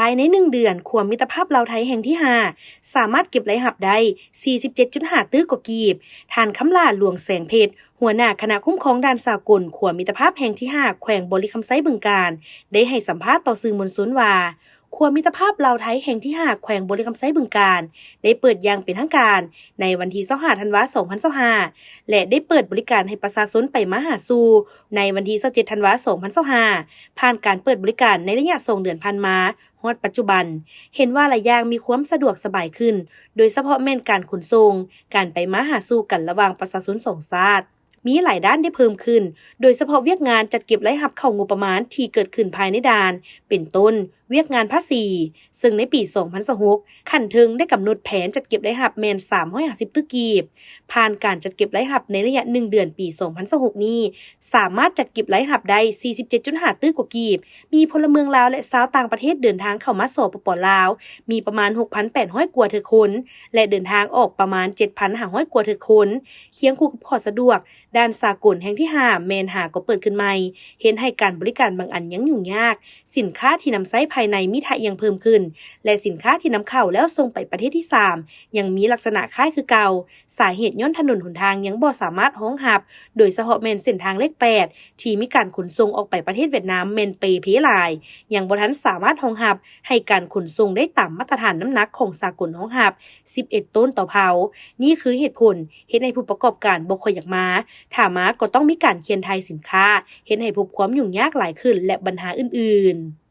ายใน1เดือนขัวมิตรภาพลาวไทยแห่งที่5สามารถเก็บรายรับได้ 47.5 ตื้อกว่ากีบท่านคำลาหลวงแสงเพชรหัวหน้าคณะคุ้มครองด้านสากลขัวมิตรภาพแห่งที่5แขวงบริคำไซบึงกาฬได้ให้สัมภาษณ์ต่อสื่อมวลชนว่าขัวมิตรภาพลาวไทยแห่งที่5แขวงบริคำไซบึงกาฬได้เปิดอย่างเป็นทางการในวันที่25ธันวาคม2025และได้เปิดบริการให้ประชาชนไปมาหาสู่ในวันที่27ธันวาคม2025ผ่านการเปิดบริการในระยะ2เดือนผ่านมาฮอดปัจจุบันเห็นว่าหลายอย่างมีความสะดวกสบายขึ้นโดยเฉพาะแม่นการขนส่งการไปมาหาสู่กันระหว่างประชาชนสองชาติมีหลายด้านได้เพิ่มขึ้นโดยเฉพาะเวียกงานจัดเก็บรายรับเข้างบประมาณที่เกิดขึ้นภายในด่านเป็นต้นเวียกงานภาษีซึ่งในปี2026ขั้นถึงได้กำหนดแผนจัดเก็บรายรับแม่น350ตึกกีบผ่านการจัดเก็บรายรับในระยะ1เดือนปี2026นี้สามารถจัดเก็บรายรับได้ 47.5 ตึกกว่ากีบมีพลเมืองลาวและชาวต่างประเทศเดินทางเข้ามาสปป.ลาวมีประมาณ 6,800 กว่าเทื่อคนและเดินทางออกประมาณ 7,500 กว่าเทื่อคนเคียงคู่กับข้อสะดวกด้านสากลแห่งที่5แม่นหาก็เปิดขึ้นใหม่เห็นให้การบริการบางอันยังยุ่งยากสินค้าที่นำใช้ภายในมีทะยังเพิ่มขึ้นและสินค้าที่นำเข้าแล้วส่งไปประเทศที่3ยังมีลักษณะคล้ายคือเก่าสาเหตุย้อนถนนหนทางยังบ่สามารถรองรับโดยเฉพาะแม่นเส้นทางเลข8ที่มีการขนส่งออกไปประเทศเวียดนามแม่นเปเพหลายยังบ่ทันสามารถรองรับให้การขนส่งได้ตามมาตรฐานน้ำหนักของสากลรองรับ11ต้นต่อเผานี่คือเหตุผลเฮ็ดให้ผู้ประกอบการบ่ค่อยอยากมาถ้ามาก็ต้องมีการเคียนไทยสินค้าเฮ็ดให้พบความยุ่งยากหลายขึ้นและปัญหาอื่นๆ